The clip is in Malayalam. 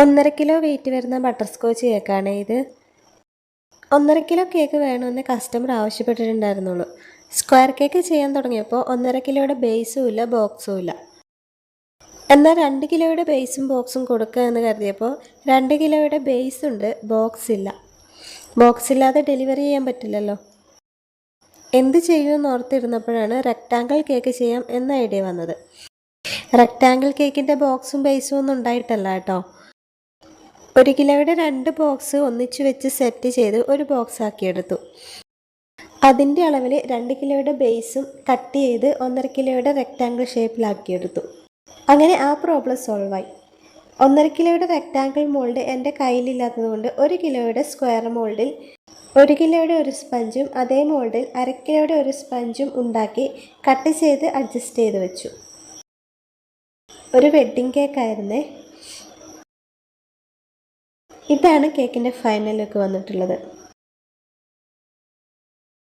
1.5 കിലോ വെയിറ്റ് വരുന്ന ബട്ടർ സ്കോച്ച് കേക്കാണ് ഇത്. 1.5 കിലോ കേക്ക് വേണമെന്ന് കസ്റ്റമർ ആവശ്യപ്പെട്ടിട്ടുണ്ടായിരുന്നുള്ളൂ. സ്ക്വയർ കേക്ക് ചെയ്യാൻ തുടങ്ങിയപ്പോൾ 1.5 കിലോയുടെ ബേസും ഇല്ല, ബോക്സും ഇല്ല. എന്നാൽ 2 കിലോയുടെ ബേസും ബോക്സും കൊടുക്കുക എന്ന് കരുതിയപ്പോൾ 2 കിലോയുടെ ബേസ് ഉണ്ട്, ബോക്സ് ഇല്ല. ബോക്സ് ഇല്ലാതെ ഡെലിവറി ചെയ്യാൻ പറ്റില്ലല്ലോ. എന്ത് ചെയ്യുമെന്ന് ഓർത്തിരുന്നപ്പോഴാണ് റെക്റ്റാങ്കിൾ കേക്ക് ചെയ്യാം എന്ന ഐഡിയ വന്നത്. റെക്റ്റാങ്കിൾ കേക്കിൻ്റെ ബോക്സും ബേസും ഒന്നും ഉണ്ടായിട്ടല്ല കേട്ടോ. 1 കിലോയുടെ 2 ബോക്സ് ഒന്നിച്ചു വെച്ച് സെറ്റ് ചെയ്ത് ഒരു ബോക്സ് ആക്കിയെടുത്തു. അതിൻ്റെ അളവിൽ 2 കിലോയുടെ ബേസും കട്ട് ചെയ്ത് 1.5 കിലോയുടെ റെക്റ്റാങ്കിൾ ഷേപ്പിലാക്കിയെടുത്തു. അങ്ങനെ ആ പ്രോബ്ലം സോൾവായി. 1.5 കിലോയുടെ റെക്റ്റാങ്കിൾ മോൾഡ് എൻ്റെ കയ്യിലില്ലാത്തതുകൊണ്ട് 1 കിലോയുടെ സ്ക്വയർ മോൾഡിൽ 1 കിലോയുടെ ഒരു സ്പഞ്ചും അതേ മോൾഡിൽ 1/2 കിലോയുടെ ഒരു സ്പഞ്ചും ഉണ്ടാക്കി കട്ട് ചെയ്ത് അഡ്ജസ്റ്റ് ചെയ്ത് വെച്ചു. ഒരു വെഡ്ഡിങ് കേക്കായിരുന്നേ. ഇതാണ് കേക്കിൻ്റെ ഫൈനൽ ലുക്ക് വന്നിട്ടുള്ളത്.